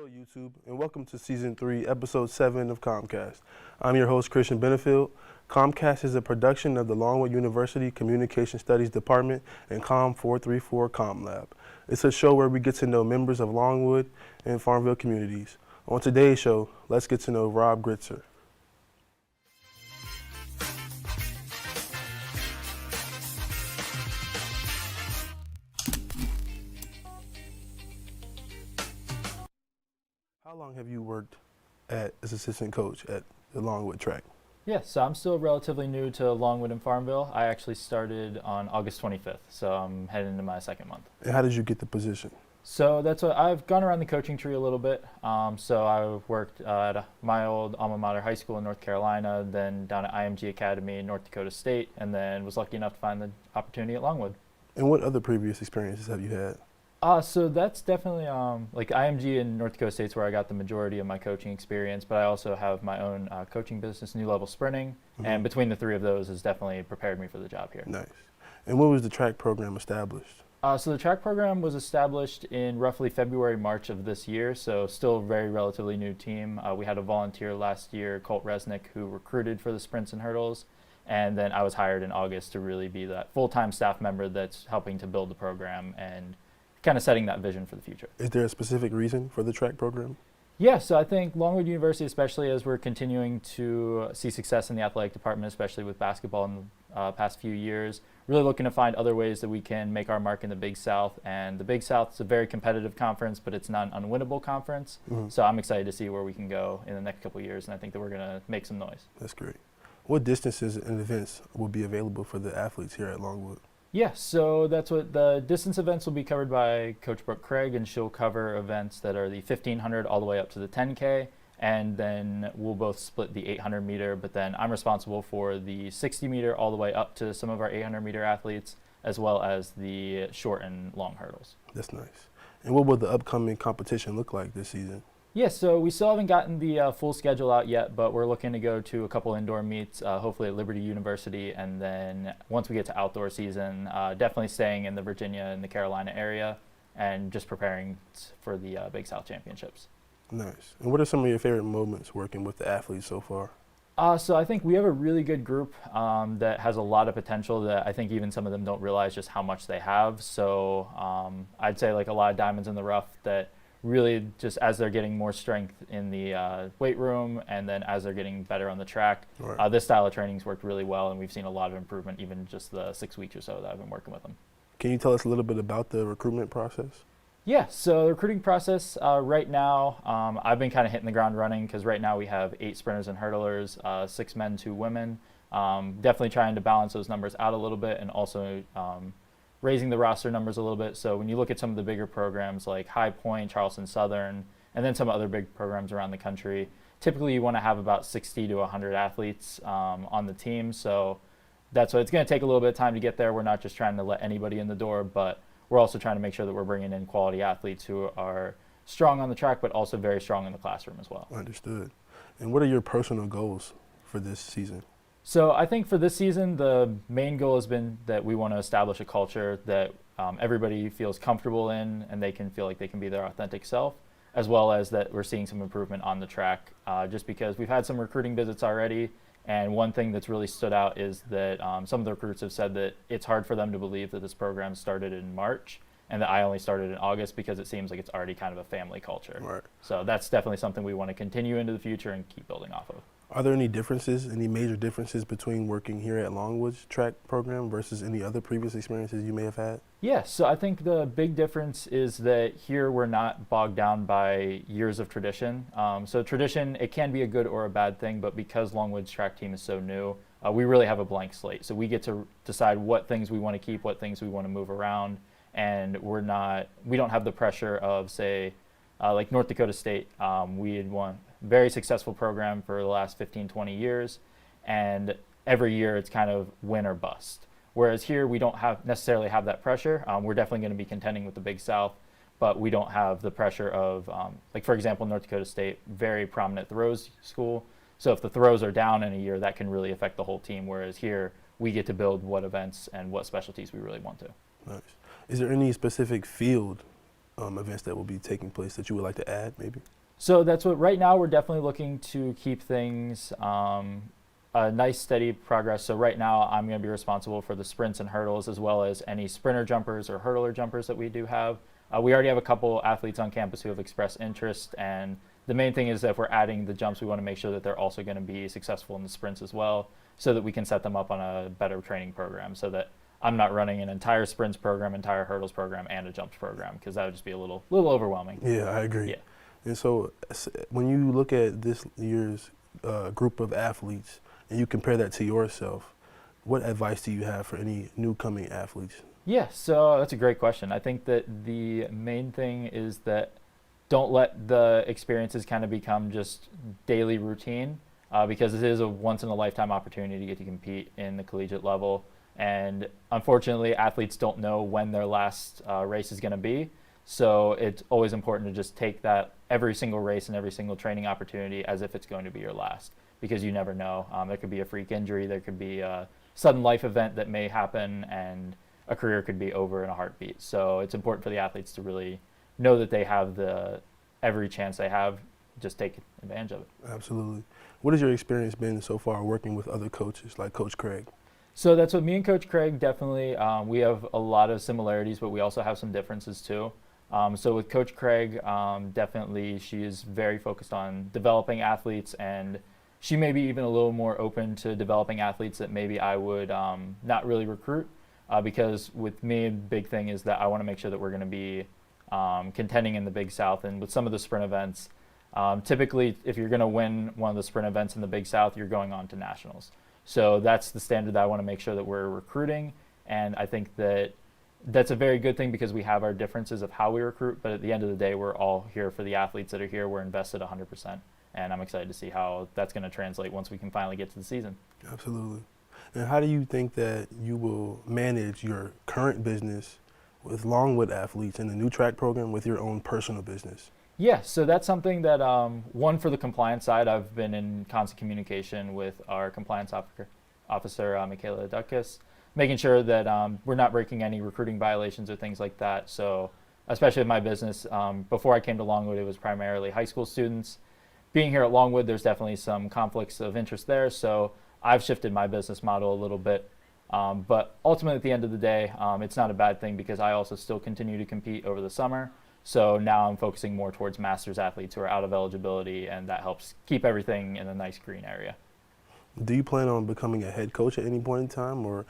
Hello, YouTube, and welcome to Season 3, Episode 7 of COMMCast. I'm your host, Christian Benefield. COMMCast is a production of the Longwood University Communication Studies Department and COM 434 Comm Lab. It's a show where we get to know members of Longwood and Farmville communities. On today's show, let's get to know Rob Gritzer. How long have you worked as assistant coach at the Longwood track? Yeah, so I'm still relatively new to Longwood and Farmville. I actually started on August 25th, so I'm heading into my second month. And how did you get the position? So that's what I've gone around the coaching tree a little bit. So I worked at my old alma mater high school in North Carolina, then down at IMG Academy in North Dakota State, and then was lucky enough to find the opportunity at Longwood. And what other previous experiences have you had? So that's definitely like IMG in North Dakota State's where I got the majority of my coaching experience, but I also have my own coaching business, New Level Sprinting, and between the three of those has definitely prepared me for the job here. Nice. And when was the track program established? So the track program was established in roughly February, March of this year, so still a very relatively new team. We had a volunteer last year, Colt Resnick, who recruited for the sprints and hurdles, and then I was hired in August to really be that full-time staff member that's helping to build the program and kind of setting that vision for the future. Is there a specific reason for the track program? Yeah, so I think Longwood University, especially as we're continuing to see success in the athletic department, especially with basketball in the past few years, really looking to find other ways that we can make our mark in the Big South. And the Big South is a very competitive conference, but it's not an unwinnable conference. So I'm excited to see where we can go in the next couple of years, and I think that we're going to make some noise. That's great. What distances and events will be available for the athletes here at Longwood? Yeah, so that's what the distance events will be covered by Coach Brooke Craig, and she'll cover events that are the 1500 all the way up to the 10K, and then we'll both split the 800 meter, but then I'm responsible for the 60 meter all the way up to some of our 800 meter athletes, as well as the short and long hurdles. That's nice. And what will the upcoming competition look like this season? Yeah, so we still haven't gotten the full schedule out yet, but we're looking to go to a couple indoor meets, hopefully at Liberty University, and then once we get to outdoor season, definitely staying in the Virginia and the Carolina area and just preparing for the Big South Championships. Nice. And what are some of your favorite moments working with the athletes so far? So I think we have a really good group that has a lot of potential that I think even some of them don't realize just how much they have. So I'd say like a lot of diamonds in the rough that really just as they're getting more strength in the weight room and then as they're getting better on the track, this style of training's worked really well, and we've seen a lot of improvement even just the 6 weeks or so that I've been working with them. Can you tell us a little bit about the recruitment process? Yeah, so the recruiting process right now, I've been kind of hitting the ground running because right now we have 8 sprinters and hurdlers, 6 men, 2 women. Definitely trying to balance those numbers out a little bit and also raising the roster numbers a little bit. So when you look at some of the bigger programs like High Point, Charleston Southern, and then some other big programs around the country, typically you want to have about 60 to 100 athletes on the team. So that's what it's going to take a little bit of time to get there. We're not just trying to let anybody in the door, but we're also trying to make sure that we're bringing in quality athletes who are strong on the track, but also very strong in the classroom as well. Understood. And what are your personal goals for this season? So I think for this season, the main goal has been that we want to establish a culture that everybody feels comfortable in and they can feel like they can be their authentic self, as well as that we're seeing some improvement on the track, just because we've had some recruiting visits already. And one thing that's really stood out is that some of the recruits have said that it's hard for them to believe that this program started in March and that I only started in August because it seems like it's already kind of a family culture. Right. So that's definitely something we want to continue into the future and keep building off of. Are there any differences, any major differences between working here at Longwood's track program versus any other previous experiences you may have had? Yeah, so I think the big difference is that here we're not bogged down by years of tradition. So tradition, it can be a good or a bad thing, but because Longwood's track team is so new, we really have a blank slate. So we get to decide what things we want to keep, what things we want to move around, and we don't have the pressure of, say, like North Dakota State. We had won very successful program for the last 15, 20 years, and every year it's kind of win or bust. Whereas here we don't necessarily have that pressure. We're definitely going to be contending with the Big South, but we don't have the pressure of, like for example, North Dakota State, very prominent throws school. So if the throws are down in a year, that can really affect the whole team. Whereas here we get to build what events and what specialties we really want to. Nice. Is there any specific field events that will be taking place that you would like to add, maybe? So that's what, right now we're definitely looking to keep things a nice steady progress. So right now I'm going to be responsible for the sprints and hurdles as well as any sprinter jumpers or hurdler jumpers that we do have. We already have a couple athletes on campus who have expressed interest, and the main thing is that if we're adding the jumps, we want to make sure that they're also going to be successful in the sprints as well, so that we can set them up on a better training program, so that I'm not running an entire sprints program, entire hurdles program, and a jumps program, because that would just be a little overwhelming. Yeah, I agree. Yeah. And so when you look at this year's group of athletes and you compare that to yourself, what advice do you have for any new coming athletes? Yeah, so that's a great question. I think that the main thing is that don't let the experiences kind of become just daily routine, because it is a once-in-a-lifetime opportunity to get to compete in the collegiate level. And unfortunately, athletes don't know when their last race is going to be. So it's always important to just take that every single race and every single training opportunity as if it's going to be your last, because you never know. There could be a freak injury, there could be a sudden life event that may happen, and a career could be over in a heartbeat. So it's important for the athletes to really know that they have every chance they have, just take advantage of it. Absolutely. What has your experience been so far working with other coaches like Coach Craig? So that's what me and Coach Craig definitely, we have a lot of similarities, but we also have some differences too. So with Coach Craig, definitely she is very focused on developing athletes, and she may be even a little more open to developing athletes that maybe I would not really recruit, because with me, the big thing is that I want to make sure that we're going to be contending in the Big South. And with some of the sprint events, typically if you're going to win one of the sprint events in the Big South, you're going on to nationals. So that's the standard that I want to make sure that we're recruiting, and I think that that's a very good thing because we have our differences of how we recruit, but at the end of the day, we're all here for the athletes that are here. We're invested 100%, and I'm excited to see how that's going to translate once we can finally get to the season. Absolutely. And how do you think that you will manage your current business with Longwood athletes and the new track program with your own personal business? Yeah, so that's something that, one, for the compliance side, I've been in constant communication with our compliance officer, Michaela Dukas, making sure that we're not breaking any recruiting violations or things like that. So especially with my business, before I came to Longwood, it was primarily high school students. Being here at Longwood, there's definitely some conflicts of interest there. So I've shifted my business model a little bit. But ultimately, at the end of the day, it's not a bad thing because I also still continue to compete over the summer. So now I'm focusing more towards masters athletes who are out of eligibility, and that helps keep everything in a nice green area. Do you plan on becoming a head coach at any point in time, or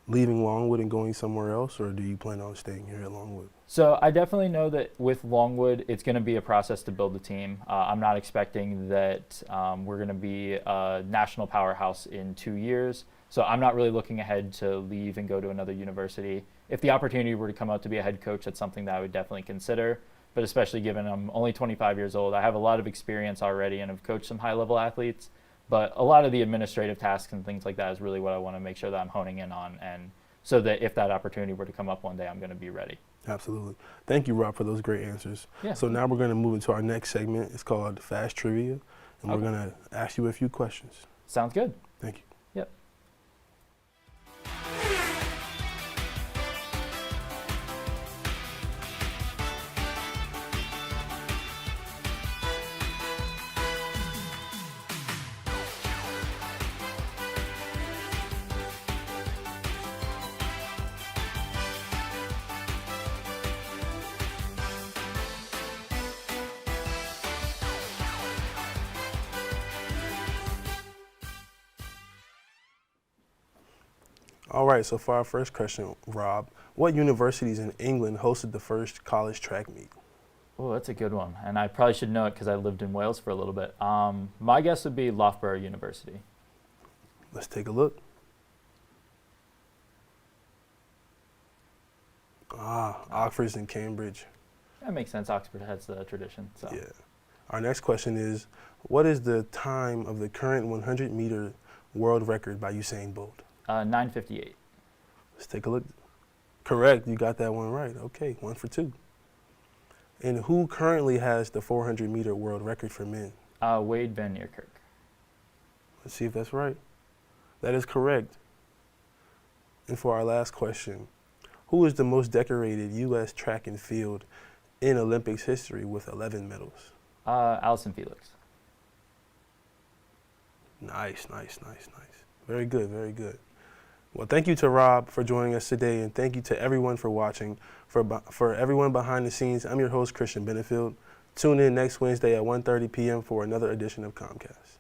leaving Longwood and going somewhere else, or do you plan on staying here at Longwood? So I definitely know that with Longwood, it's going to be a process to build the team. I'm not expecting that we're going to be a national powerhouse in 2 years. So I'm not really looking ahead to leave and go to another university. If the opportunity were to come out to be a head coach, that's something that I would definitely consider. But especially given I'm only 25 years old, I have a lot of experience already and have coached some high-level athletes. But a lot of the administrative tasks and things like that is really what I want to make sure that I'm honing in on, and so that if that opportunity were to come up one day, I'm going to be ready. Absolutely. Thank you, Rob, for those great answers. Yeah. So now we're going to move into our next segment. It's called Fast Trivia, and we're going to ask you a few questions. Sounds good. Thank you. Yep. All right, so for our first question, Rob, what universities in England hosted the first college track meet? Oh, that's a good one. And I probably should know it because I lived in Wales for a little bit. My guess would be Loughborough University. Let's take a look. Oxford's in Cambridge. That makes sense. Oxford has the tradition. So. Yeah. Our next question is, what is the time of the current 100-meter world record by Usain Bolt? 9:58. Let's take a look. Correct. You got that one right. Okay, 1 for 2. And who currently has the 400-meter world record for men? Wade Van Niekerk. Let's see if that's right. That is correct. And for our last question, who is the most decorated U.S. track and field in Olympics history with 11 medals? Allison Felix. Nice. Very good, very good. Well, thank you to Rob for joining us today, and thank you to everyone for watching. For everyone behind the scenes, I'm your host, Christian Benefield. Tune in next Wednesday at 1:30 p.m. for another edition of COMMCast.